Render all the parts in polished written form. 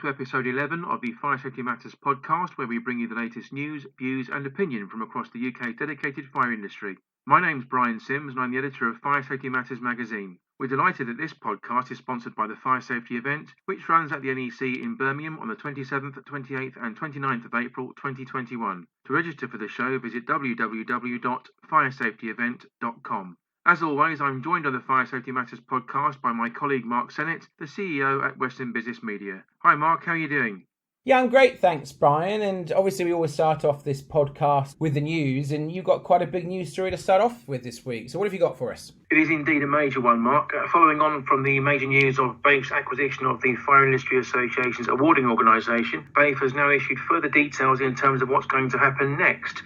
to episode 11 of the Fire Safety Matters podcast, where we bring you the latest news, views and opinion from across the UK's dedicated fire industry. My name's Brian Sims and I'm the editor of Fire Safety Matters magazine. We're delighted that this podcast is sponsored by the Fire Safety event, which runs at the NEC in Birmingham on the 27th, 28th and 29th of April 2021. To register for the show, visit www.firesafetyevent.com. As always, I'm joined on the Fire Safety Matters podcast by my colleague Mark Sennett, the CEO at Western Business Media. Hi Mark, how are you doing? Yeah, I'm great, thanks Brian. And obviously we always start off this podcast with the news, and you've got quite a big news story to start off with this week. So what have you got for us? It is indeed a major one, Mark. Following on from the major news of BAFE's acquisition of the Fire Industry Association's awarding organisation, BAFE has now issued further details in terms of what's going to happen next.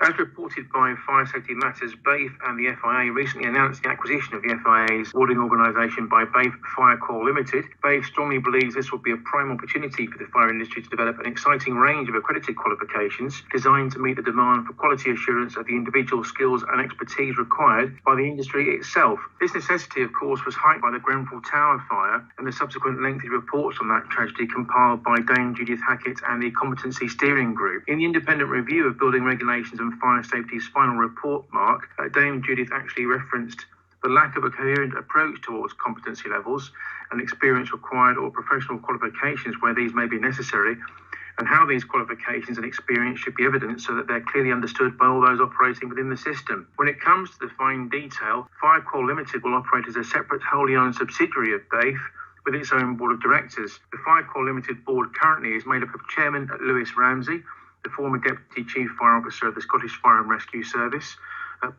As reported by Fire Safety Matters, BAFE and the FIA recently announced the acquisition of the FIA's awarding organisation by BAFE FireQual Ltd. BAFE strongly believes this will be a prime opportunity for the fire industry to develop an exciting range of accredited qualifications designed to meet the demand for quality assurance of the individual skills and expertise required by the industry itself. This necessity, of course, was heightened by the Grenfell Tower fire and the subsequent lengthy reports on that tragedy compiled by Dame Judith Hackett and the Competency Steering Group. In the independent review of building regulations and fire safety's final report, Mark, Dame Judith actually referenced the lack of a coherent approach towards competency levels and experience required or professional qualifications where these may be necessary, and how these qualifications and experience should be evidenced so that they're clearly understood by all those operating within the system. When it comes to the fine detail, FireQual Ltd will operate as a separate wholly owned subsidiary of BAFE with its own board of directors. The FireQual Ltd board currently is made up of Chairman Lewis Ramsey, the former Deputy Chief Fire Officer of the Scottish Fire and Rescue Service,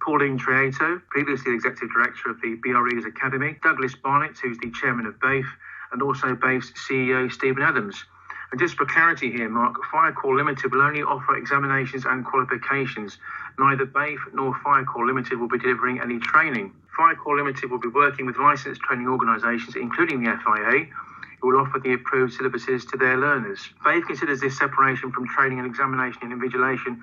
Pauline Triato, previously Executive Director of the BRE's Academy, Douglas Barnett, who's the Chairman of BAFE, and also BAFE's CEO Stephen Adams. And just for clarity here, Mark, FireQual Ltd will only offer examinations and qualifications. Neither BAFE nor FireQual Ltd will be delivering any training. FireQual Ltd will be working with licensed training organisations, including the FIA, who will offer the approved syllabuses to their learners. BAFE considers this separation from training and examination and invigilation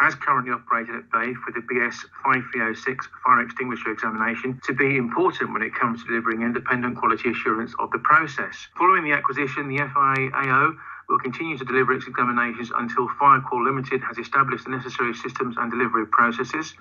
as currently operated at BAFE with the BS 5306 fire extinguisher examination to be important when it comes to delivering independent quality assurance of the process. Following the acquisition, the FIAO will continue to deliver its examinations until FireQual Ltd has established the necessary systems and delivery processes.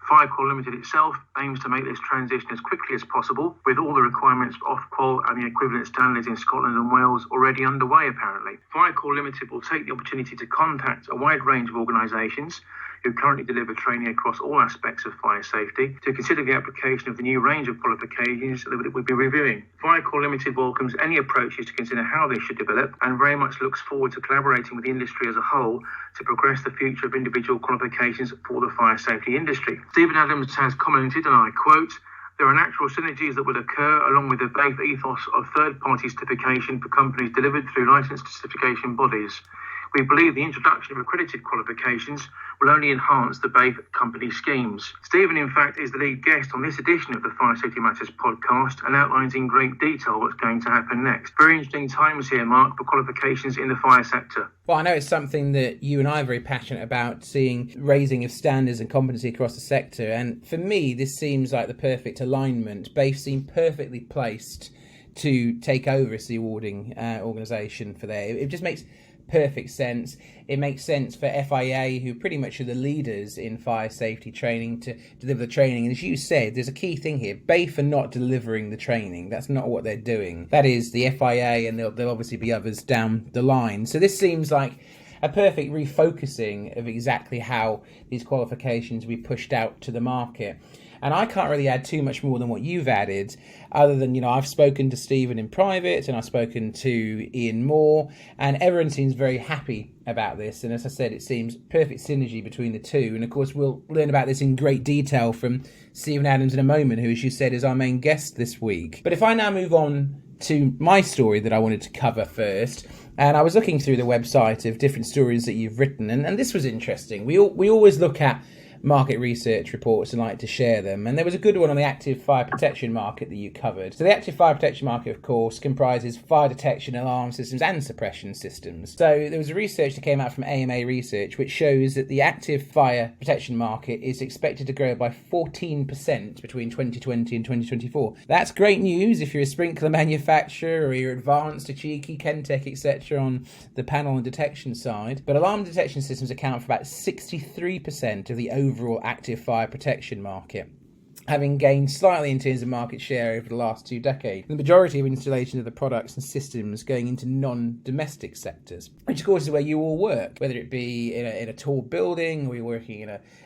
FireQual Ltd itself aims to make this transition as quickly as possible, with all the requirements for Ofqual and the equivalent standards in Scotland and Wales already underway apparently. FireQual Ltd will take the opportunity to contact a wide range of organisations who currently deliver training across all aspects of fire safety to consider the application of the new range of qualifications that it will be reviewing. FireQual Ltd welcomes any approaches to consider how they should develop and very much looks forward to collaborating with the industry as a whole to progress the future of individual qualifications for the fire safety industry. Stephen Adams has commented, and I quote, "There are natural synergies that will occur along with the BAFE ethos of third-party certification for companies delivered through licensed certification bodies. We believe the introduction of accredited qualifications will only enhance the BAFE company schemes." Stephen, in fact, is the lead guest on this edition of the Fire Safety Matters podcast and outlines in great detail what's going to happen next. Very interesting times here, Mark, for qualifications in the fire sector. Well, I know it's something that you and I are very passionate about, seeing raising of standards and competency across the sector. And for me, this seems like the perfect alignment. BAFE seem perfectly placed to take over as the awarding organisation for there. It just makes perfect sense. It makes sense for FIA, who pretty much are the leaders in fire safety training, to deliver the training. And as you said, there's a key thing here. BAFE are not delivering the training. That's not what they're doing. That is the FIA, and there'll obviously be others down the line. So this seems like a perfect refocusing of exactly how these qualifications will be pushed out to the market. And I can't really add too much more than what you've added, other than, I've spoken to Stephen in private and I've spoken to Ian Moore, and everyone seems very happy about this. And as I said, it seems perfect synergy between the two. And of course, we'll learn about this in great detail from Stephen Adams in a moment, who, as you said, is our main guest this week. But if I now move on to my story that I wanted to cover first, and I was looking through the website of different stories that you've written, and this was interesting. We always look at market research reports and like to share them. And there was a good one on the active fire protection market that you covered. So the active fire protection market, of course, comprises fire detection, alarm systems and suppression systems. So there was a research that came out from AMA Research which shows that the active fire protection market is expected to grow by 14% between 2020 and 2024. That's great news if you're a sprinkler manufacturer or you're advanced, a cheeky, Kentech, etc. on the panel and detection side. But alarm detection systems account for about 63% of the overall active fire protection market, having gained slightly in terms of market share over the last 2 decades. The majority of installation of the products and systems going into non-domestic sectors, which of course is where you all work, whether it be in a tall building or you're working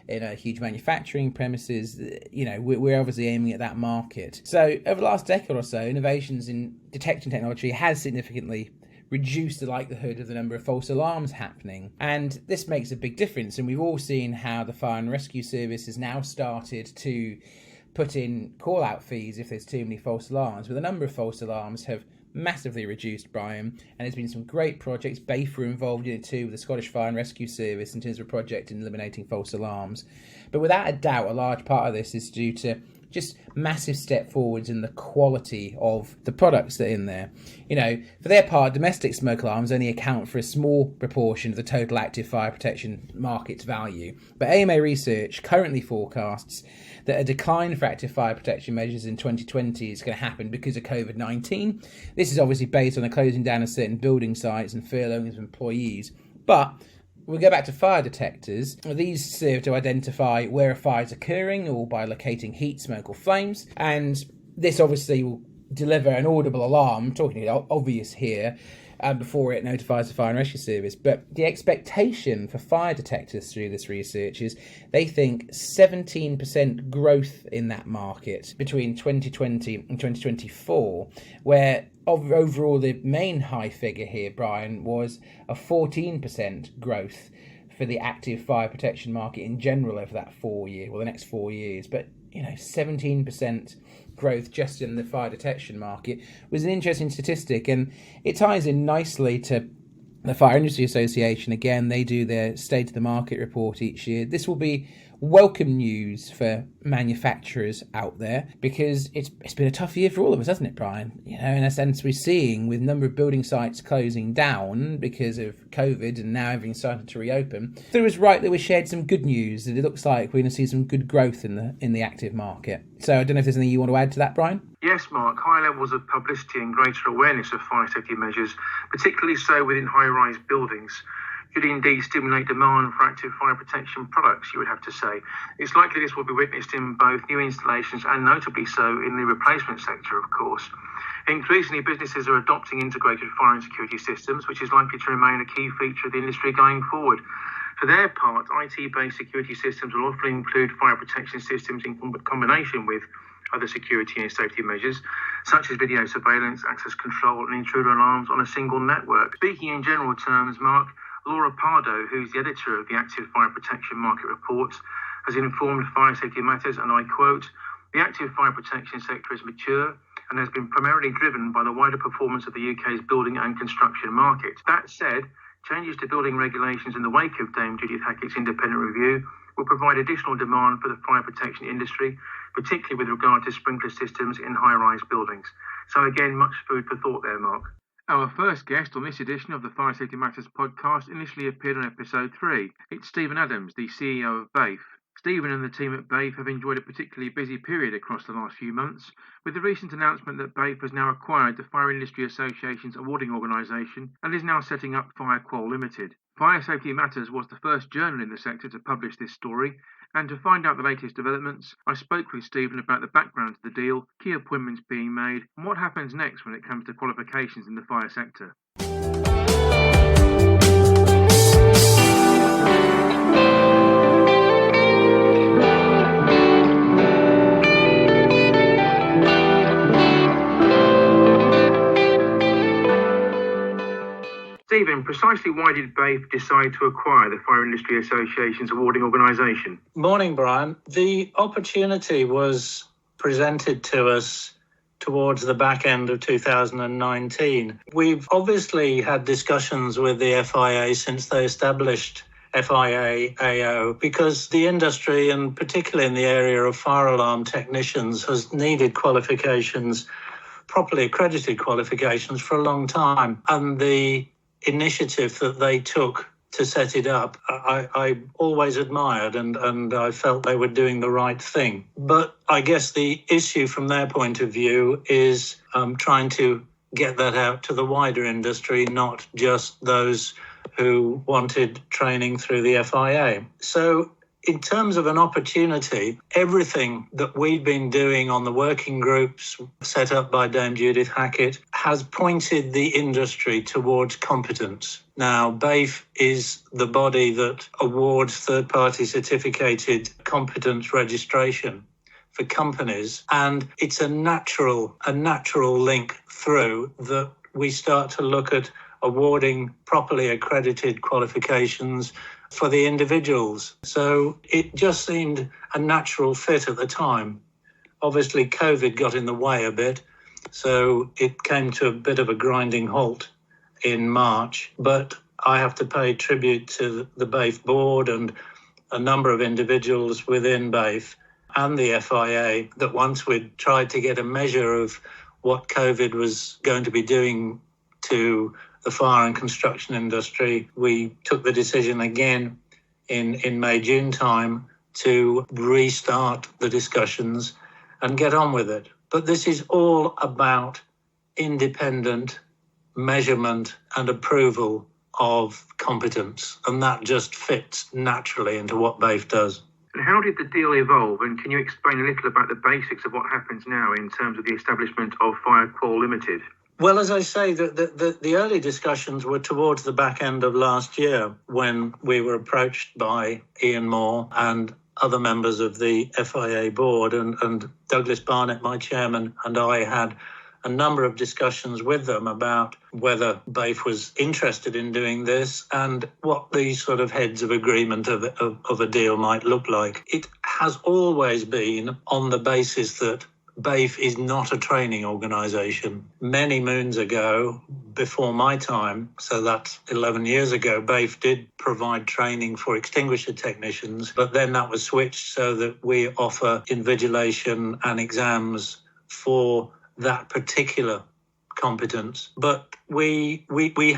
in a huge manufacturing premises. We're obviously aiming at that market. So over the last decade or so, innovations in detection technology has significantly reduce the likelihood of the number of false alarms happening. And this makes a big difference. And we've all seen how the Fire and Rescue Service has now started to put in call-out fees if there's too many false alarms. But the number of false alarms have massively reduced, Brian, and there's been some great projects. BAFE were involved in it too, with the Scottish Fire and Rescue Service in terms of a project in eliminating false alarms. But without a doubt, a large part of this is due to just massive step forwards in the quality of the products that are in there. For their part, domestic smoke alarms only account for a small proportion of the total active fire protection market's value. But AMA Research currently forecasts that a decline for active fire protection measures in 2020 is going to happen because of COVID-19. This is obviously based on the closing down of certain building sites and furloughing of employees. But we go back to fire detectors. These serve to identify where a fire is occurring, or by locating heat, smoke or flames. And this obviously will deliver an audible alarm, talking obvious here, before it notifies the Fire and Rescue Service. But the expectation for fire detectors through this research is they think 17% growth in that market between 2020 and 2024, where overall the main high figure here, Brian, was a 14% growth for the active fire protection market in general over that the next 4 years. But 17% growth just in the fire detection market was an interesting statistic, and it ties in nicely to the Fire Industry Association. Again, they do their State of the Market report each year. This will be welcome news for manufacturers out there, because it's been a tough year for all of us, hasn't it, Brian? In a sense, we're seeing with number of building sites closing down because of COVID and now everything started to reopen. So it was right that we shared some good news, that it looks like we're going to see some good growth in the active market. So I don't know if there's anything you want to add to that, Brian? Yes, Mark. High levels of publicity and greater awareness of fire safety measures, particularly so within high-rise buildings, could indeed stimulate demand for active fire protection products, you would have to say. It's likely this will be witnessed in both new installations and notably so in the replacement sector, of course. Increasingly, businesses are adopting integrated fire and security systems, which is likely to remain a key feature of the industry going forward. For their part, IT-based security systems will often include fire protection systems in combination with other security and safety measures, such as video surveillance, access control and intruder alarms on a single network. Speaking in general terms, Mark, Laura Pardo, who's the editor of the Active Fire Protection Market Report, has informed Fire Safety Matters, and I quote, "The active fire protection sector is mature and has been primarily driven by the wider performance of the UK's building and construction market. That said, changes to building regulations in the wake of Dame Judith Hackett's independent review will provide additional demand for the fire protection industry, particularly with regard to sprinkler systems in high-rise buildings." So again, much food for thought there, Mark. Our first guest on this edition of the Fire Safety Matters podcast initially appeared on episode 3. It's Stephen Adams, the CEO of BAFE. Stephen and the team at BAFE have enjoyed a particularly busy period across the last few months, with the recent announcement that BAFE has now acquired the Fire Industry Association's awarding organisation and is now setting up FireQual Ltd. Fire Safety Matters was the first journal in the sector to publish this story, and to find out the latest developments, I spoke with Stephen about the background to the deal, key appointments being made, and what happens next when it comes to qualifications in the fire sector. Stephen, precisely why did BAFE decide to acquire the Fire Industry Association's awarding organisation? Morning, Brian. The opportunity was presented to us towards the back end of 2019. We've obviously had discussions with the FIA since they established FIA, AO, because the industry, and particularly in the area of fire alarm technicians, has needed qualifications, properly accredited qualifications, for a long time. And the initiative that they took to set it up, I always admired, and I felt they were doing the right thing. But I guess the issue from their point of view is trying to get that out to the wider industry, not just those who wanted training through the FIA. So in terms of an opportunity, everything that we've been doing on the working groups set up by Dame Judith Hackett has pointed the industry towards competence. Now, BAFE is the body that awards third-party certificated competence registration for companies, and it's a natural link through that we start to look at awarding properly accredited qualifications for the individuals. So it just seemed a natural fit at the time. Obviously, COVID got in the way a bit, so it came to a bit of a grinding halt in March. But I have to pay tribute to the BAFE board and a number of individuals within BAFE and the FIA that once we'd tried to get a measure of what COVID was going to be doing to the fire and construction industry, we took the decision again in May, June time to restart the discussions and get on with it. But this is all about independent measurement and approval of competence, and that just fits naturally into what BAFE does. And how did the deal evolve? And can you explain a little about the basics of what happens now in terms of the establishment of FireQual Ltd? Well, as I say, the early discussions were towards the back end of last year when we were approached by Ian Moore and other members of the FIA board, and Douglas Barnett, my chairman, and I had a number of discussions with them about whether BAFE was interested in doing this and what the sort of heads of agreement of a deal might look like. It has always been on the basis that BAFE is not a training organisation. Many moons ago, before my time, so that's 11 years ago, BAFE did provide training for extinguisher technicians, but then that was switched so that we offer invigilation and exams for that particular competence. But we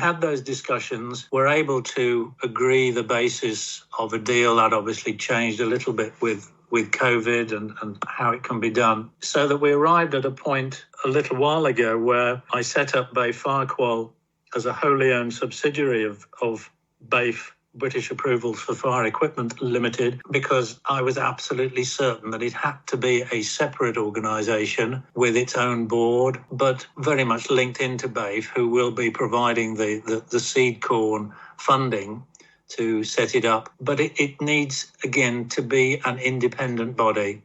had those discussions, were able to agree the basis of a deal. That obviously changed a little bit with COVID and how it can be done, so that we arrived at a point a little while ago where I set up BAFE FireQual as a wholly owned subsidiary of BAFE British Approvals for Fire Equipment Limited, because I was absolutely certain that it had to be a separate organisation with its own board, but very much linked into BAFE, who will be providing the seed corn funding to set it up. But it needs, again, to be an independent body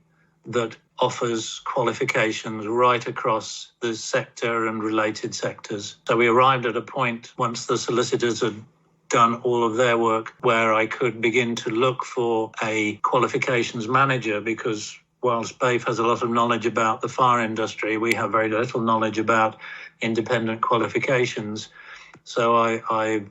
that offers qualifications right across the sector and related sectors. So we arrived at a point, once the solicitors had done all of their work, where I could begin to look for a qualifications manager, because whilst BAFE has a lot of knowledge about the fire industry, we have very little knowledge about independent qualifications. So I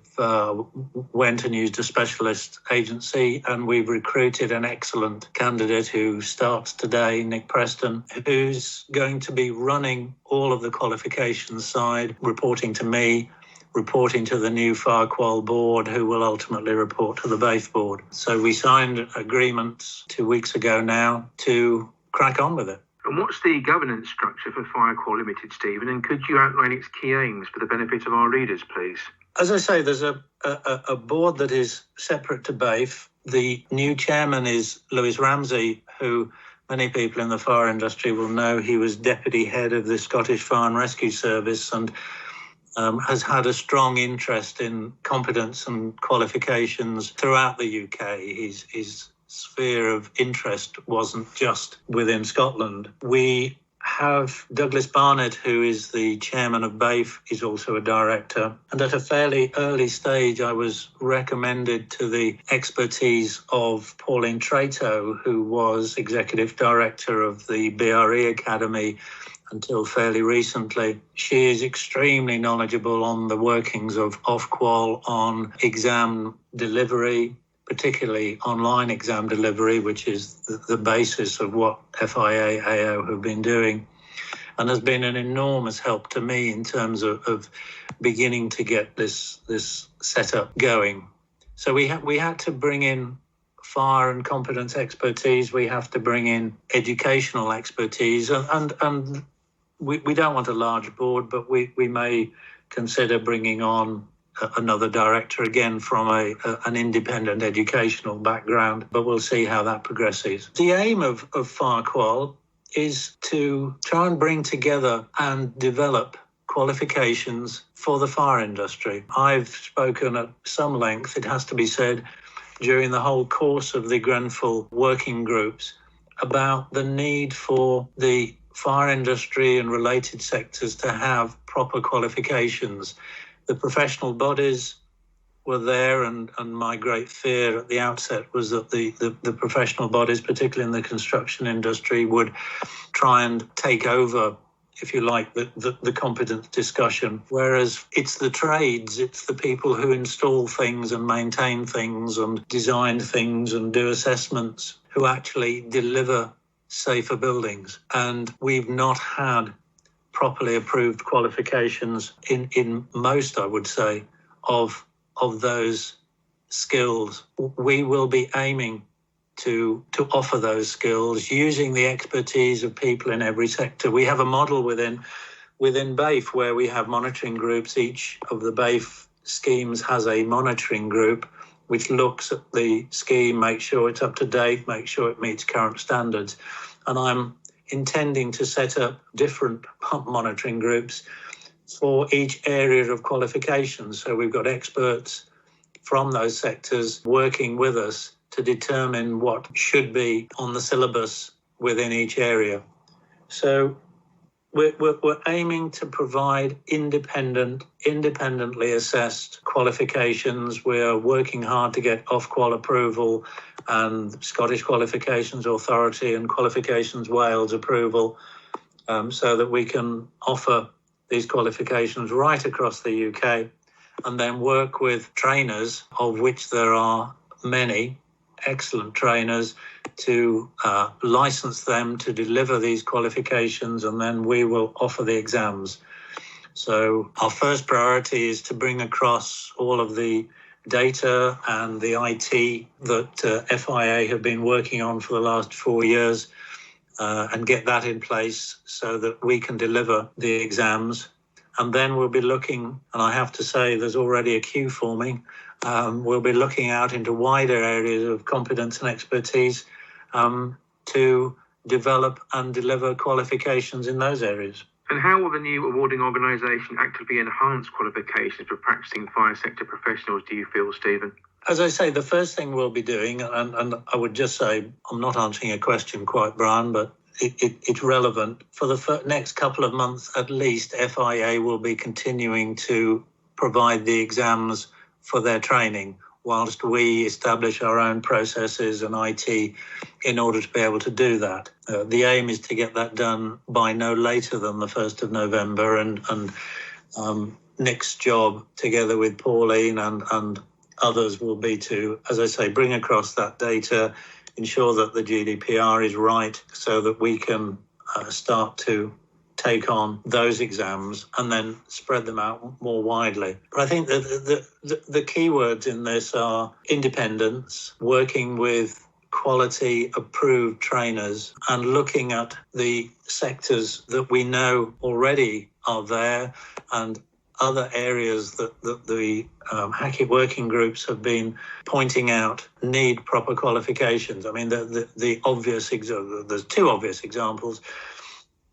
went and used a specialist agency, and we've recruited an excellent candidate who starts today, Nick Preston, who's going to be running all of the qualifications side, reporting to me, reporting to the new FireQual board, who will ultimately report to the BAFE board. So we signed agreements 2 weeks ago now to crack on with it. And what's the governance structure for FireQual Ltd, Stephen? And could you outline its key aims for the benefit of our readers, please? As I say, there's a board that is separate to BAFE. The new chairman is Lewis Ramsey, who many people in the fire industry will know. He was deputy head of the Scottish Fire and Rescue Service and has had a strong interest in competence and qualifications throughout the UK. His sphere of interest wasn't just within Scotland. We have Douglas Barnett, who is the chairman of BAFE, is also a director. And at a fairly early stage, I was recommended to the expertise of Pauline Trato, who was executive director of the BRE Academy until fairly recently. She is extremely knowledgeable on the workings of Ofqual, on exam delivery, particularly online exam delivery, which is the basis of what FIA AO have been doing, and has been an enormous help to me in terms of beginning to get this setup going. So we had to bring in fire and competence expertise. We have to bring in educational expertise, and we don't want a large board, but we may consider bringing on another director, again from an independent educational background, but we'll see how that progresses. The aim of FireQual is to try and bring together and develop qualifications for the fire industry. I've spoken at some length, it has to be said, during the whole course of the Grenfell working groups about the need for the fire industry and related sectors to have proper qualifications. The professional bodies were there, and my great fear at the outset was that the professional bodies, particularly in the construction industry, would try and take over, if you like, the competence discussion, whereas it's the trades, it's the people who install things and maintain things and design things and do assessments who actually deliver safer buildings. And we've not had properly approved qualifications in most, I would say, of those skills. We will be aiming to offer those skills using the expertise of people in every sector. We have a model within BAFE where we have monitoring groups. Each of the BAFE schemes has a monitoring group which looks at the scheme, makes sure it's up to date, makes sure it meets current standards. And I'm intending to set up different monitoring groups for each area of qualifications. So we've got experts from those sectors working with us to determine what should be on the syllabus within each area. So we're aiming to provide independently assessed qualifications. We're working hard to get Ofqual approval and Scottish Qualifications Authority and Qualifications Wales approval, so that we can offer these qualifications right across the UK, and then work with trainers, of which there are many excellent trainers, to license them to deliver these qualifications, and then we will offer the exams. So our first priority is to bring across all of the data and the IT that FIA have been working on for the last 4 years, and get that in place so that we can deliver the exams. And then we'll be looking, and I have to say there's already a queue forming, we'll be looking out into wider areas of competence and expertise to develop and deliver qualifications in those areas. And how will the new awarding organisation actively enhance qualifications for practising fire sector professionals, do you feel, Stephen? As I say, the first thing we'll be doing, and I would just say, I'm not answering a question quite, Brian, but it's relevant. For the next couple of months at least, FIA will be continuing to provide the exams for their training, whilst we establish our own processes and IT in order to be able to do that. The aim is to get that done by no later than the 1st of November, and Nick's job, together with Pauline and others, will be to, as I say, bring across that data, ensure that the GDPR is right so that we can start to take on those exams and then spread them out more widely. But I think that the key words in this are independence, working with quality approved trainers, and looking at the sectors that we know already are there and other areas that the Hackett working groups have been pointing out need proper qualifications. I mean, the obvious there's two obvious examples.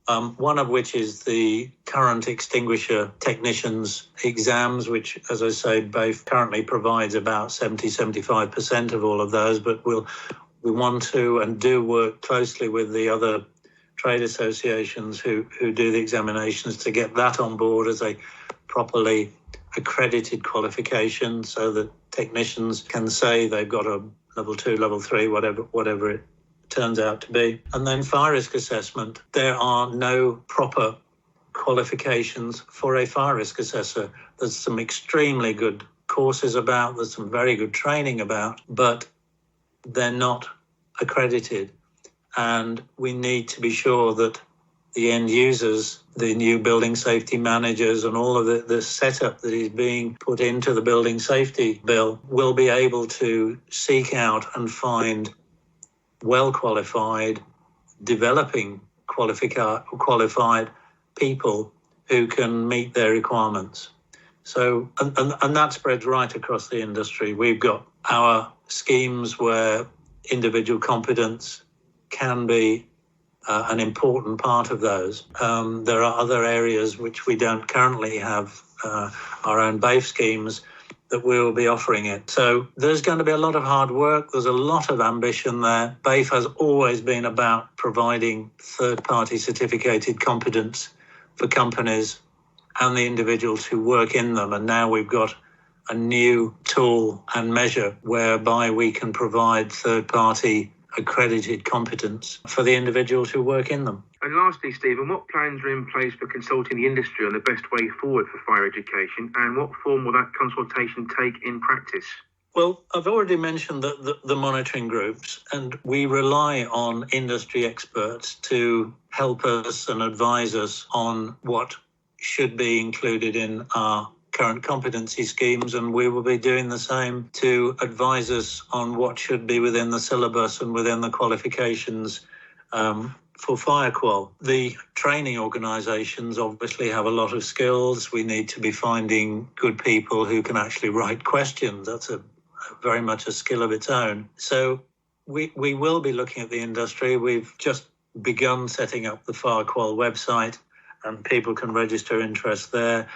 One of which is the current extinguisher technicians exams, which, as I say, BAFE currently provides about 70-75% of all of those, but we want to and do work closely with the other trade associations who do the examinations to get that on board as a properly accredited qualification, so that technicians can say they've got a level 2, level 3, whatever it turns out to be. And then fire risk assessment. There are no proper qualifications for a fire risk assessor. There's some extremely good courses about, there's some very good training about, but they're not accredited. And we need to be sure that the end users, the new building safety managers and all of the setup that is being put into the building safety bill will be able to seek out and find well-qualified, developing qualified people who can meet their requirements. So, and that spreads right across the industry. We've got our schemes where individual competence can be an important part of those. There are other areas which we don't currently have our own BAFE schemes that we will be offering it. So there's going to be a lot of hard work. There's a lot of ambition there. BAFE has always been about providing third-party certificated competence for companies and the individuals who work in them. And now we've got a new tool and measure whereby we can provide third-party accredited competence for the individuals who work in them. And lastly, Stephen, what plans are in place for consulting the industry on the best way forward for fire education, and what form will that consultation take in practice? Well, I've already mentioned the monitoring groups, and we rely on industry experts to help us and advise us on what should be included in our current competency schemes, and we will be doing the same to advise us on what should be within the syllabus and within the qualifications for FireQual. The training organisations obviously have a lot of skills. We need to be finding good people who can actually write questions. That's very much a skill of its own. So we will be looking at the industry. We've just begun setting up the FireQual website, and people can register interest there.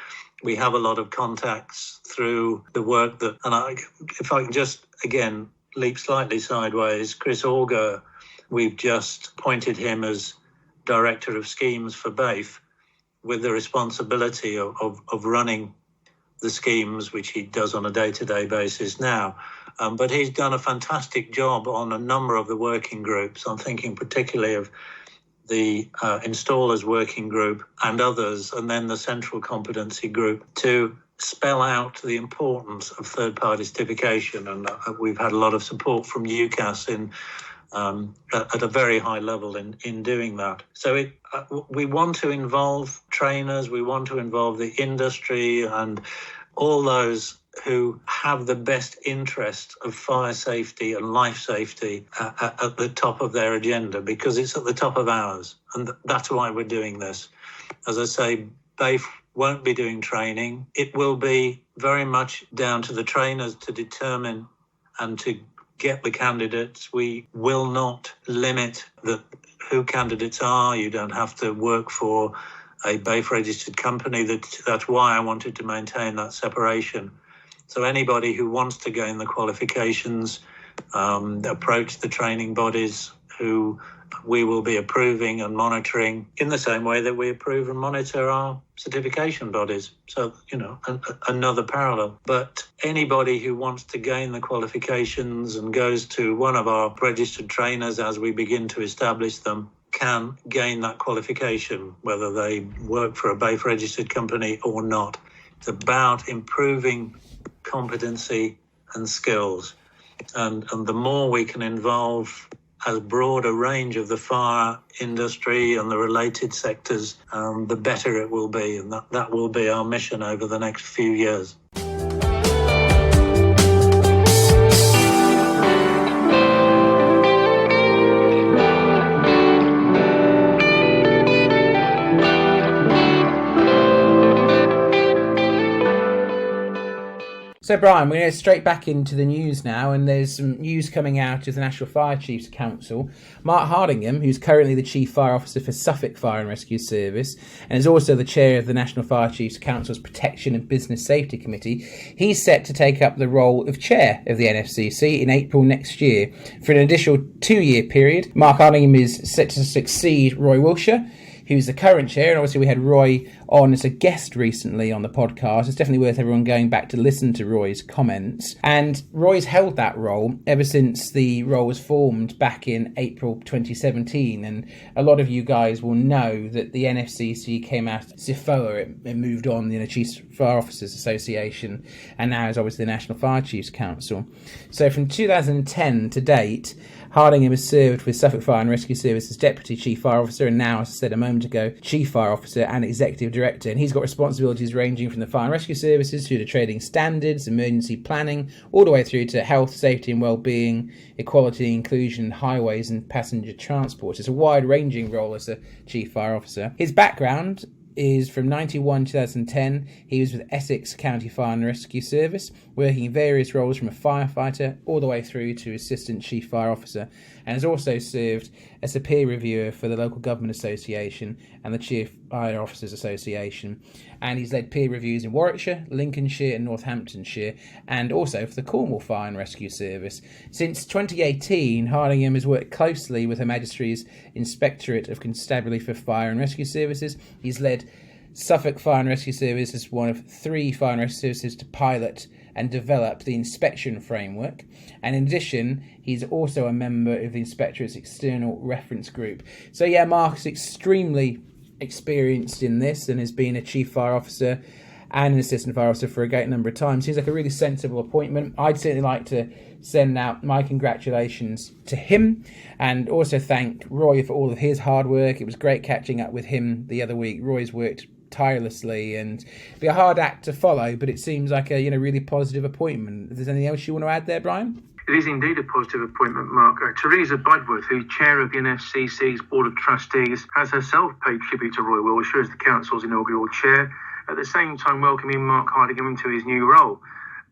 We have a lot of contacts through the work that, and if I can just, again, leap slightly sideways, Chris Auger, we've just appointed him as Director of Schemes for BAFE with the responsibility of running the schemes, which he does on a day-to-day basis now. But he's done a fantastic job on a number of the working groups. I'm thinking particularly of the installers working group and others, and then the central competency group, to spell out the importance of third-party certification. And we've had a lot of support from UCAS at a very high level in doing that. So we want to involve trainers, we want to involve the industry and all those who have the best interest of fire safety and life safety at the top of their agenda, because it's at the top of ours. And that's why we're doing this. As I say, BAFE won't be doing training. It will be very much down to the trainers to determine and to get the candidates. We will not limit who candidates are. You don't have to work for a BAFE registered company. That's why I wanted to maintain that separation. So anybody who wants to gain the qualifications, approach the training bodies who we will be approving and monitoring in the same way that we approve and monitor our certification bodies. So, another parallel. But anybody who wants to gain the qualifications and goes to one of our registered trainers as we begin to establish them can gain that qualification, whether they work for a BAFE registered company or not. It's about improving competency and skills. And the more we can involve as broad a range of the fire industry and the related sectors, the better it will be. And that will be our mission over the next few years. So, Brian, we're going to go straight back into the news now, and there's some news coming out of the National Fire Chiefs Council. Mark Hardingham, who's currently the Chief Fire Officer for Suffolk Fire and Rescue Service, and is also the Chair of the National Fire Chiefs Council's Protection and Business Safety Committee, he's set to take up the role of Chair of the NFCC in April next year for an additional 2-year period. Mark Hardingham is set to succeed Roy Wilshire. who's the current chair, and obviously we had Roy on as a guest recently on the podcast. It's definitely worth everyone going back to listen to Roy's comments. And Roy's held that role ever since the role was formed back in April 2017, and a lot of you guys will know that the NFCC came out of CFOA, it moved on, Chief Fire Officers Association, and now is obviously the National Fire Chiefs Council. So from 2010 to date, Hardingham has served with Suffolk Fire and Rescue Service as Deputy Chief Fire Officer, and now, as I said a moment ago, Chief Fire Officer and Executive Director. And he's got responsibilities ranging from the Fire and Rescue Services through to trading standards, emergency planning, all the way through to health, safety and well-being, equality, inclusion, highways and passenger transport. It's a wide-ranging role as a Chief Fire Officer. His background is from 1991-2010. He was with Essex County Fire and Rescue Service, working in various roles from a firefighter all the way through to Assistant Chief Fire Officer, and has also served as a peer reviewer for the Local Government Association and the Chief Fire Officers Association. And he's led peer reviews in Warwickshire, Lincolnshire and Northamptonshire, and also for the Cornwall Fire and Rescue Service. Since 2018, Hardingham has worked closely with Her Majesty's Inspectorate of Constabulary for Fire and Rescue Services. He's led Suffolk Fire and Rescue Service as one of 3 fire and rescue services to pilot and develop the inspection framework. And in addition, he's also a member of the Inspectorate's External Reference Group. So yeah, Mark's extremely experienced in this and has been a Chief Fire Officer and an Assistant Fire Officer for a great number of times. Seems like a really sensible appointment. I'd certainly like to send out my congratulations to him and also thank Roy for all of his hard work. It was great catching up with him the other week. Roy's worked tirelessly and it'll be a hard act to follow, but it seems like a really positive appointment. If there's anything else you want to add there, Brian? It is indeed a positive appointment, Mark. Teresa Budworth, who's chair of the NFCC's Board of Trustees, has herself paid tribute to Roy Wiltshire as the Council's inaugural chair, at the same time welcoming Mark Hardingham into his new role.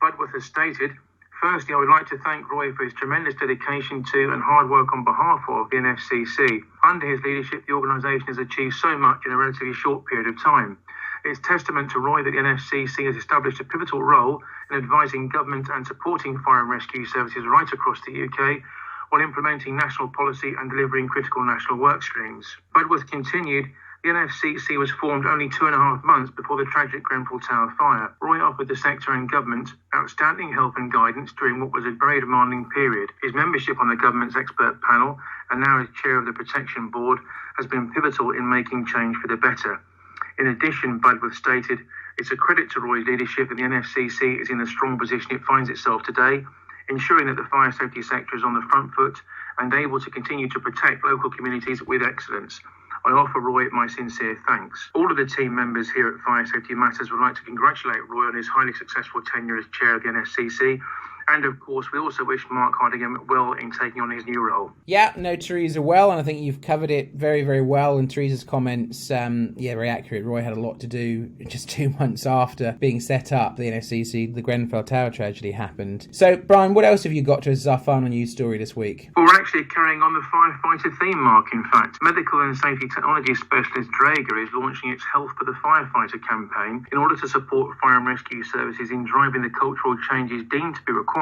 Budworth has stated, "Firstly, I would like to thank Roy for his tremendous dedication to and hard work on behalf of the NFCC. Under his leadership, the organisation has achieved so much in a relatively short period of time. It's testament to Roy that the NFCC has established a pivotal role in advising government and supporting fire and rescue services right across the UK while implementing national policy and delivering critical national work streams." Budworth continued, "The NFCC was formed only 2.5 months before the tragic Grenfell Tower fire. Roy offered the sector and government outstanding help and guidance during what was a very demanding period. His membership on the government's expert panel and now as chair of the Protection Board has been pivotal in making change for the better." In addition, Budworth stated, "It's a credit to Roy's leadership that the NFCC is in the strong position it finds itself today, ensuring that the fire safety sector is on the front foot and able to continue to protect local communities with excellence. I offer Roy my sincere thanks." All of the team members here at Fire Safety Matters would like to congratulate Roy on his highly successful tenure as chair of the NFCC. And of course, we also wish Mark Hardingham well in taking on his new role. Yeah, no, Teresa, well, and I think you've covered it very, very well. And Teresa's comments, very accurate. Roy had a lot to do just 2 months after being set up, the NFCC, the Grenfell Tower tragedy happened. So, Brian, what else have you got to us as our final news story this week? Well, we're actually carrying on the firefighter theme, Mark, in fact. Medical and safety technology specialist Draeger is launching its Health for the Firefighter campaign in order to support fire and rescue services in driving the cultural changes deemed to be required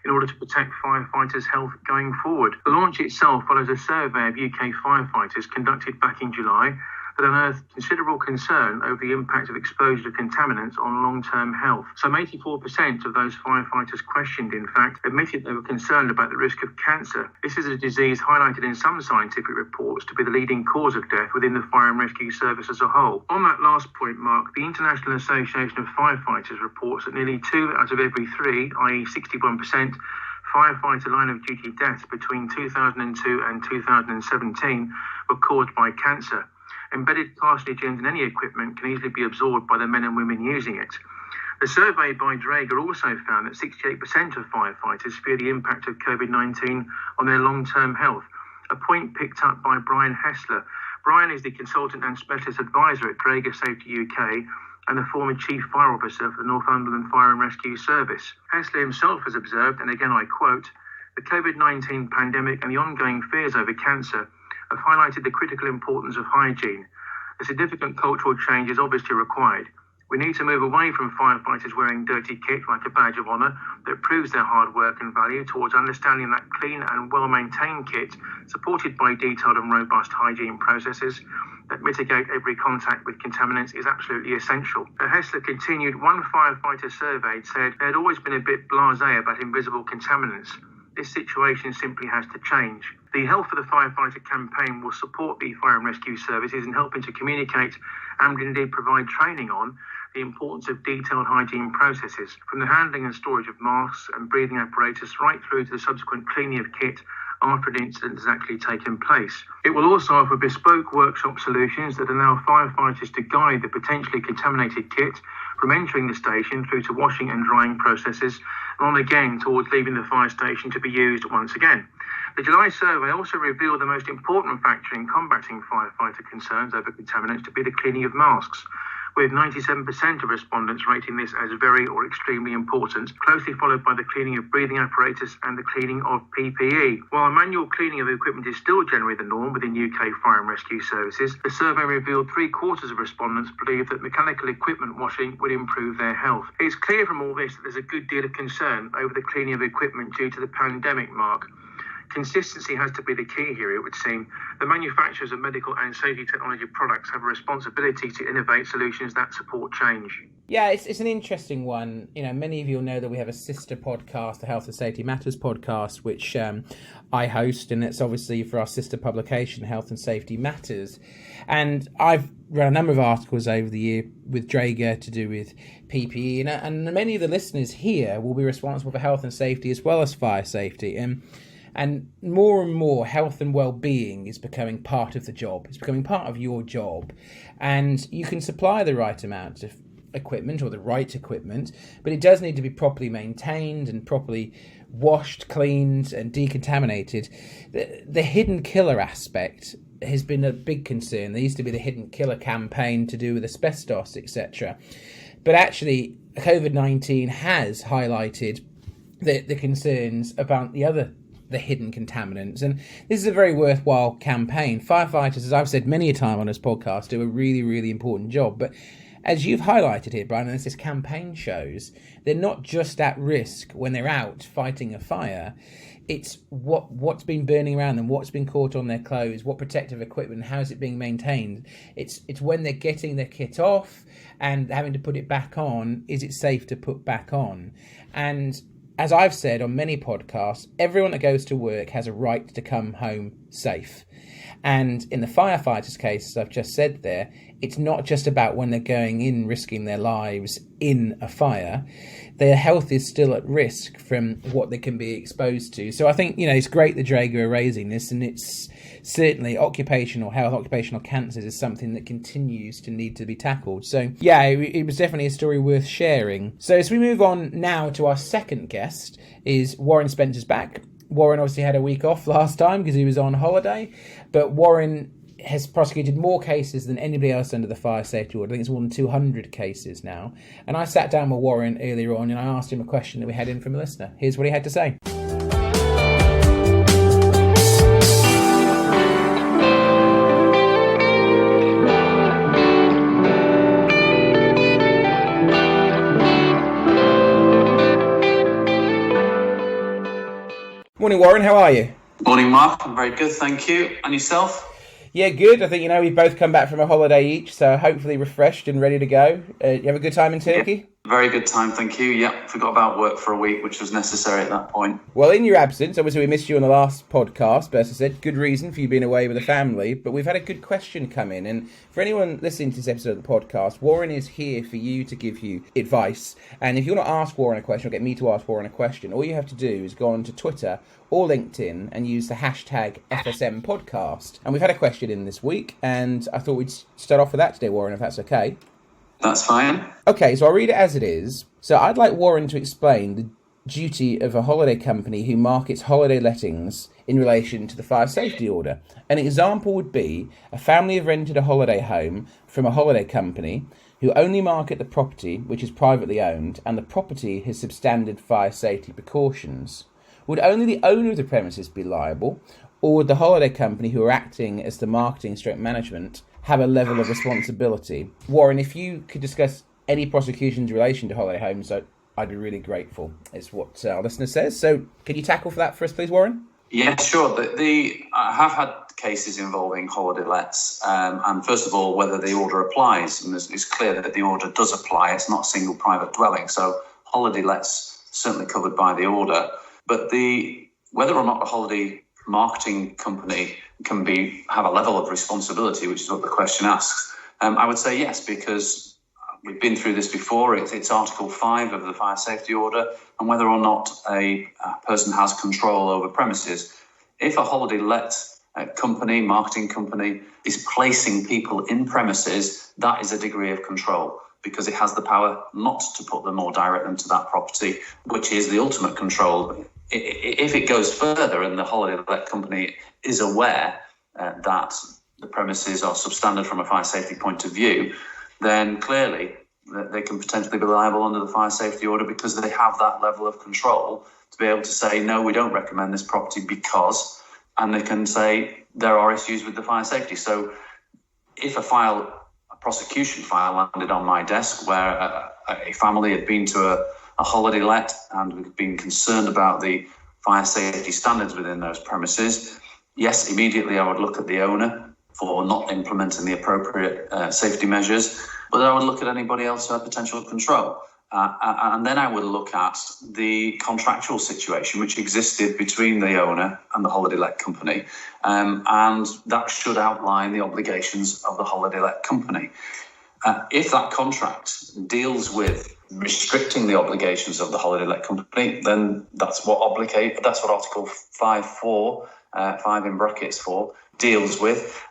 in order to protect firefighters' health going forward. The launch itself follows a survey of UK firefighters conducted back in July that unearthed considerable concern over the impact of exposure to contaminants on long-term health. Some 84% of those firefighters questioned, in fact, admitted they were concerned about the risk of cancer. This is a disease highlighted in some scientific reports to be the leading cause of death within the fire and rescue service as a whole. On that last point, Mark, the International Association of Firefighters reports that nearly 2 out of every 3, i.e. 61%, firefighter line of duty deaths between 2002 and 2017 were caused by cancer. Embedded carcinogens in any equipment can easily be absorbed by the men and women using it. The survey by Draeger also found that 68% of firefighters fear the impact of COVID-19 on their long-term health, a point picked up by Brian Hessler. Brian is the consultant and specialist advisor at Draeger Safety UK and the former Chief Fire Officer for the Northumberland Fire and Rescue Service. Hessler himself has observed, and again I quote, "The COVID-19 pandemic and the ongoing fears over cancer have highlighted the critical importance of hygiene. A significant cultural change is obviously required. We need to move away from firefighters wearing dirty kit like a badge of honour that proves their hard work and value towards understanding that clean and well-maintained kit, supported by detailed and robust hygiene processes that mitigate every contact with contaminants, is absolutely essential. Hessler continued, one firefighter surveyed said there had always been a bit blasé about invisible contaminants. This situation simply has to change. The Health for the Firefighter campaign will support the fire and rescue services in helping to communicate and indeed provide training on the importance of detailed hygiene processes, from the handling and storage of masks and breathing apparatus right through to the subsequent cleaning of kit after an incident has actually taken place. It will also offer bespoke workshop solutions that allow firefighters to guide the potentially contaminated kit from entering the station through to washing and drying processes, and on again towards leaving the fire station to be used once again. The July survey also revealed the most important factor in combating firefighter concerns over contaminants to be the cleaning of masks, with 97% of respondents rating this as very or extremely important, closely followed by the cleaning of breathing apparatus and the cleaning of PPE. While manual cleaning of equipment is still generally the norm within UK fire and rescue services, the survey revealed 3/4 of respondents believe that mechanical equipment washing would improve their health. It's clear from all this that there's a good deal of concern over the cleaning of equipment due to the pandemic, Mark. Consistency has to be the key here, it would seem. The manufacturers of medical and safety technology products have a responsibility to innovate solutions that support change. Yeah, it's an interesting one. You know, many of you will know that we have a sister podcast, the Health and Safety Matters podcast, which I host, and it's obviously for our sister publication, Health and Safety Matters. And I've run a number of articles over the year with Draeger to do with PPE, and many of the listeners here will be responsible for health and safety as well as fire safety. And more, health and well-being is becoming part of the job. It's becoming part of your job. And you can supply the right amount of equipment or the right equipment, but it does need to be properly maintained and properly washed, cleaned and decontaminated. The hidden killer aspect has been a big concern. There used to be the hidden killer campaign to do with asbestos, etc. But actually, COVID-19 has highlighted the concerns about the hidden contaminants, and this is a very worthwhile campaign. Firefighters, as I've said many a time on this podcast, do a really, really important job, but as you've highlighted here, Brian, and as this campaign shows, they're not just at risk when they're out fighting a fire. It's what's been burning around them, what's been caught on their clothes, what protective equipment, how is it being maintained. It's when they're getting their kit off and having to put it back on, is it safe to put back on? And as I've said on many podcasts, everyone that goes to work has a right to come home safe. And in the firefighters' case, as I've just said there, it's not just about when they're going in, risking their lives in a fire. Their health is still at risk from what they can be exposed to. So I think, it's great that Draeger are raising this, and it's certainly occupational health, occupational cancers is something that continues to need to be tackled. So yeah, it was definitely a story worth sharing. So as we move on now to our second guest, is Warren Spencer's back. Warren obviously had a week off last time because he was on holiday, but Warren has prosecuted more cases than anybody else under the fire safety order. I think it's more than 200 cases now. And I sat down with Warren earlier on and I asked him a question that we had in from a listener. Here's what he had to say. Morning, Warren. How are you? Morning, Mark. I'm very good, thank you. And yourself? Yeah, good. I think, we've both come back from a holiday each, so hopefully refreshed and ready to go. You have a good time in Turkey? Yeah, very good time, thank you. Yeah, forgot about work for a week, which was necessary at that point. Well, in your absence, obviously we missed you on the last podcast, but as I said, good reason for you being away with the family. But we've had a good question come in, and for anyone listening to this episode of the podcast, Warren is here for you to give you advice. And if you want to ask Warren a question or get me to ask Warren a question, all you have to do is go on to Twitter or LinkedIn and use the hashtag FSM Podcast. And we've had a question in this week, and I thought we'd start off with that today, Warren, if that's okay. That's fine. Okay, so I'll read it as it is. So I'd like Warren to explain the duty of a holiday company who markets holiday lettings in relation to the fire safety order. An example would be a family have rented a holiday home from a holiday company who only market the property which is privately owned and the property has substandard fire safety precautions. Would only the owner of the premises be liable, or would the holiday company who are acting as the marketing/management have a level of responsibility? Warren, if you could discuss any prosecutions in relation to holiday homes, I'd be really grateful, is what our listener says. So can you tackle for that for us, please, Warren? Yeah, sure. I have had cases involving holiday lets, and first of all, whether the order applies. And it's clear that the order does apply. It's not a single private dwelling, so holiday lets certainly covered by the order. But whether or not the holiday marketing company can have a level of responsibility, which is what the question asks, I would say yes, because we've been through this before. It's Article 5 of the Fire Safety Order, and whether or not a person has control over premises. If a holiday let company, marketing company, is placing people in premises, that is a degree of control, because it has the power not to put them or direct them to that property, which is the ultimate control. If it goes further and the holiday let company is aware that the premises are substandard from a fire safety point of view, then clearly they can potentially be liable under the fire safety order, because they have that level of control to be able to say, no, we don't recommend this property because, and they can say there are issues with the fire safety. So if a prosecution file landed on my desk where a family had been to a holiday let and we've been concerned about the fire safety standards within those premises, yes, immediately I would look at the owner for not implementing the appropriate safety measures, but I would look at anybody else who had potential control. And then I would look at the contractual situation which existed between the owner and the holiday let company, and that should outline the obligations of the holiday let company. If that contract deals with restricting the obligations of the holiday let company, then that's what Article 5(4), 5 in brackets 4, deals with.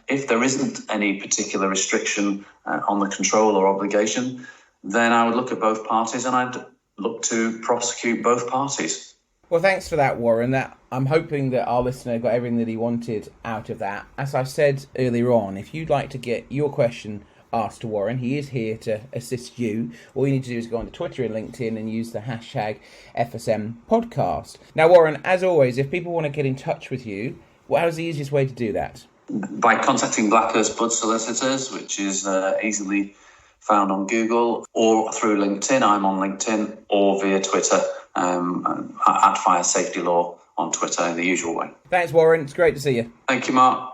If there isn't any particular restriction on the control or obligation, then I would look at both parties and I'd look to prosecute both parties. Well, thanks for that, Warren. I'm hoping that our listener got everything that he wanted out of that. As I said earlier on, if you'd like to get your question asked to Warren, he is here to assist you. All you need to do is go on to Twitter and LinkedIn and use the hashtag FSM Podcast. Now, Warren, as always, if people want to get in touch with you, how's the easiest way to do that? By contacting Blackhurst Budd Solicitors, which is easily found on Google, or through LinkedIn. I'm on LinkedIn, or via Twitter at Fire Safety Law on Twitter in the usual way. Thanks, Warren. It's great to see you. Thank you, Mark.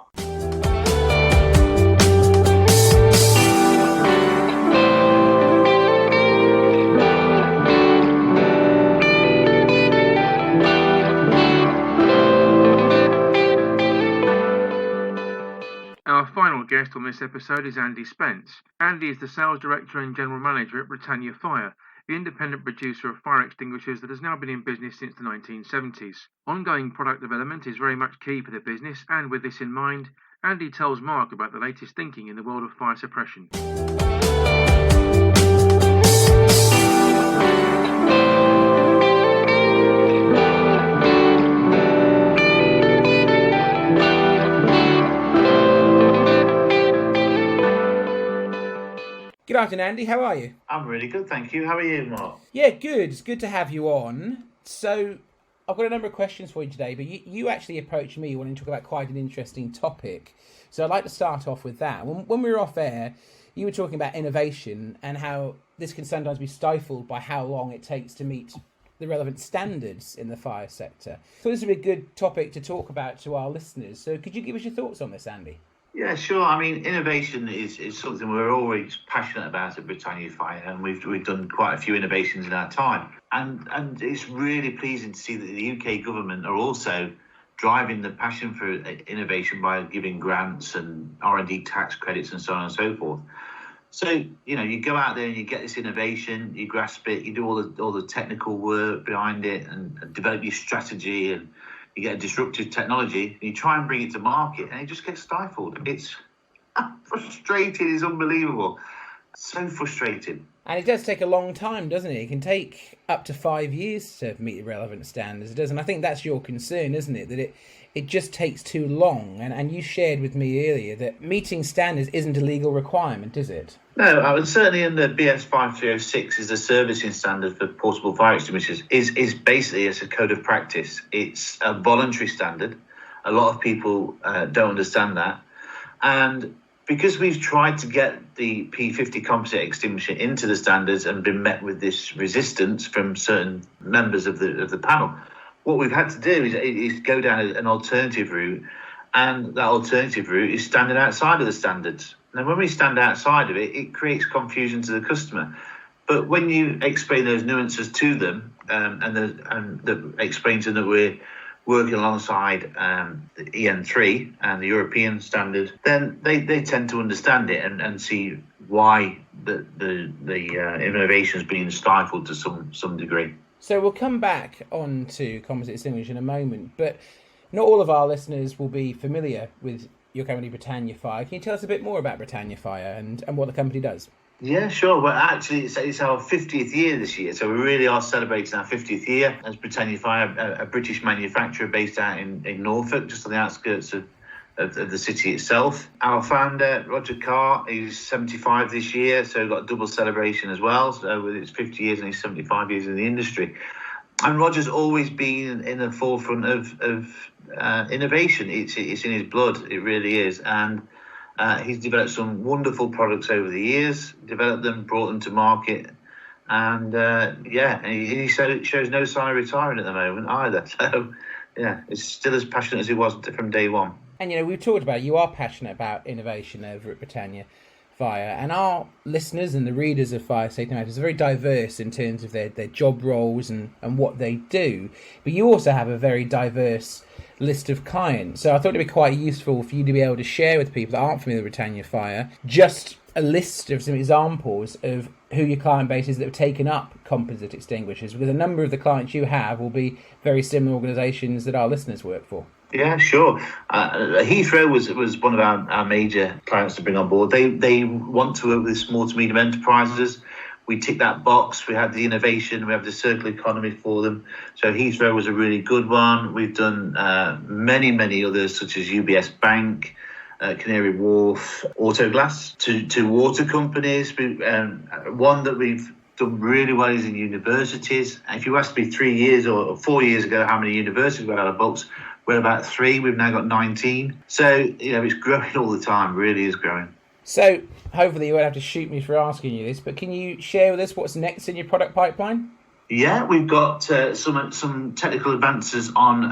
Our final guest on this episode is Andy Spence. Andy is the Sales Director and General Manager at Britannia Fire, the independent producer of fire extinguishers that has now been in business since the 1970s. Ongoing product development is very much key for the business, and with this in mind, Andy tells Mark about the latest thinking in the world of fire suppression. Good afternoon, Andy. How are you? I'm really good, thank you. How are you, Mark? Yeah, good. It's good to have you on. So, I've got a number of questions for you today, but you actually approached me wanting to talk about quite an interesting topic. So I'd like to start off with that. When we were off air, you were talking about innovation and how this can sometimes be stifled by how long it takes to meet the relevant standards in the fire sector. So this would be a good topic to talk about to our listeners. So could you give us your thoughts on this, Andy? Yeah, sure. I mean, innovation is something we're always passionate about at Britannia Fire, and we've done quite a few innovations in our time. And it's really pleasing to see that the UK government are also driving the passion for innovation by giving grants and R&D tax credits and so on and so forth. So, you go out there and you get this innovation, you grasp it, you do all the technical work behind it and develop your strategy, and you get a disruptive technology, and you try and bring it to market, and it just gets stifled. It's frustrating. It's unbelievable. So frustrating. And it does take a long time, doesn't it? It can take up to 5 years to meet the relevant standards. It does, and I think that's your concern, isn't it? That it just takes too long. And you shared with me earlier that meeting standards isn't a legal requirement, is it? No, certainly in the BS 5306 is the servicing standard for portable fire extinguishers is basically it's a code of practice. It's a voluntary standard. A lot of people don't understand that. And because we've tried to get the P50 composite extinguisher into the standards and been met with this resistance from certain members of the panel. What we've had to do is go down an alternative route, and that alternative route is standing outside of the standards. Now, when we stand outside of it, it creates confusion to the customer. But when you explain those nuances to them, and explain to them that we're working alongside the EN3 and the European standard, then they tend to understand it and see why the innovation is being stifled to some degree. So we'll come back on to composite extinguisher in a moment, but not all of our listeners will be familiar with your company, Britannia Fire. Can you tell us a bit more about Britannia Fire and what the company does? Yeah, sure. Well, actually, it's our 50th year this year, so we really are celebrating our 50th year as Britannia Fire, a British manufacturer based out in Norfolk, just on the outskirts of the city itself. Our founder, Roger Carr, is 75 this year, so we've got a double celebration as well. So with its 50 years and his 75 years in the industry. And Roger's always been in the forefront of innovation. It's in his blood, it really is. And he's developed some wonderful products over the years, developed them, brought them to market, and he shows no sign of retiring at the moment either. So, yeah, it's still as passionate as he was from day one. And, we've talked about, you are passionate about innovation over at Britannia Fire, and our listeners and the readers of Fire Safety Matters are very diverse in terms of their job roles and what they do, but you also have a very diverse list of clients. So I thought it'd be quite useful for you to be able to share with people that aren't familiar with Britannia Fire just a list of some examples of who your client base is that have taken up composite extinguishers, because a number of the clients you have will be very similar organisations that our listeners work for. Yeah, sure. Heathrow was one of our major clients to bring on board. They want to work with small to medium enterprises. We tick that box. We have the innovation. We have the circular economy for them. So Heathrow was a really good one. We've done many others, such as UBS Bank, Canary Wharf, Autoglass, to water companies. One that we've done really well is in universities. And if you asked me 3 years or 4 years ago how many universities we had on our books, we're about 3. We've now got 19. So, it's growing all the time, really is growing. So, hopefully you won't have to shoot me for asking you this, but can you share with us what's next in your product pipeline? Yeah, we've got some technical advances on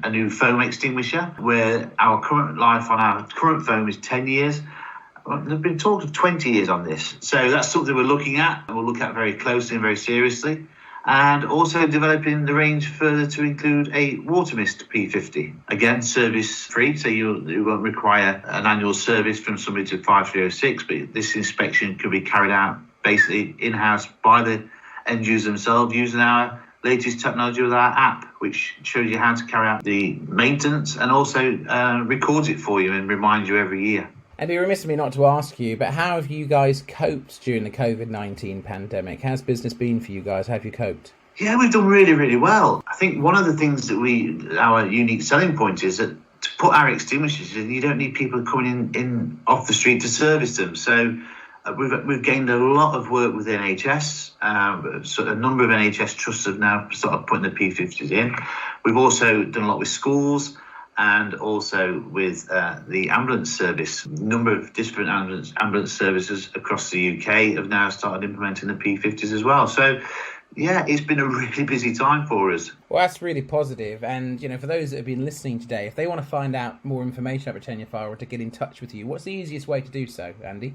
a new foam extinguisher, where our current life on our current foam is 10 years. There's been talk of 20 years on this. So that's something we're looking at, and we'll look at very closely and very seriously. And also developing the range further to include a water mist P50. Again, service free, so you won't require an annual service from somebody to 5306, but this inspection could be carried out basically in-house by the end user themselves using our latest technology with our app, which shows you how to carry out the maintenance and also records it for you and reminds you every year. It'd be remiss of me not to ask you, but how have you guys coped during the COVID-19 pandemic? How's business been for you guys? How have you coped? Yeah, we've done really, really well. I think one of the things that our unique selling point is that to put our extinguishers in, you don't need people coming in off the street to service them. So we've gained a lot of work with NHS. So a number of NHS trusts have now started putting the P50s in. We've also done a lot with schools, and also with the ambulance service. A number of different ambulance services across the UK have now started implementing the P50s as well. So, yeah, it's been a really busy time for us. Well, that's really positive. And, for those that have been listening today, if they want to find out more information about Britannia Fire or to get in touch with you, what's the easiest way to do so, Andy?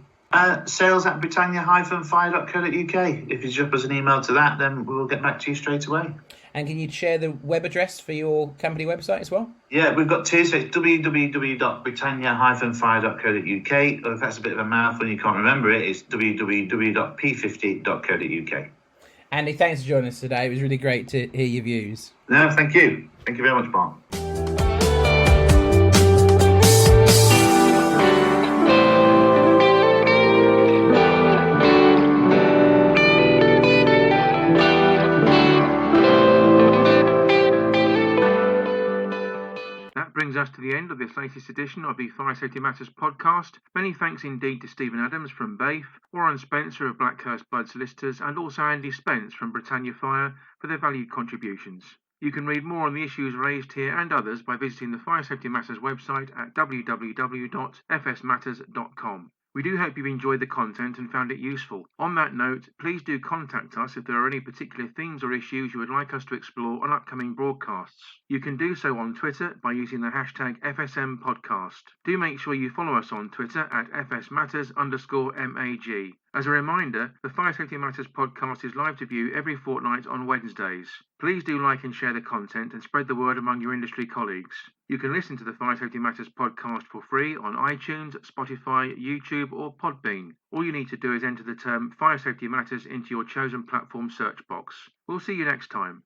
Sales at Britannia-Fire.co.uk. If you drop us an email to that, then we'll get back to you straight away. And can you share the web address for your company website as well? Yeah, we've got two. So it's www.britannia-fire.co.uk. Or if that's a bit of a mouthful and you can't remember it, it's www.p50.co.uk. Andy, thanks for joining us today. It was really great to hear your views. No, thank you. Thank you very much, Mark. Brings us to the end of this latest edition of the Fire Safety Matters podcast. Many thanks indeed to Stephen Adams from BAFE, Warren Spencer of Blackhurst Budd Solicitors, and also Andy Spence from Britannia Fire for their valued contributions. You can read more on the issues raised here and others by visiting the Fire Safety Matters website at www.fsmatters.com. We do hope you've enjoyed the content and found it useful. On that note, please do contact us if there are any particular themes or issues you would like us to explore on upcoming broadcasts. You can do so on Twitter by using the hashtag FSM Podcast. Do make sure you follow us on Twitter at FSMatters_MAG. As a reminder, the Fire Safety Matters podcast is live to view every fortnight on Wednesdays. Please do like and share the content and spread the word among your industry colleagues. You can listen to the Fire Safety Matters podcast for free on iTunes, Spotify, YouTube or Podbean. All you need to do is enter the term Fire Safety Matters into your chosen platform search box. We'll see you next time.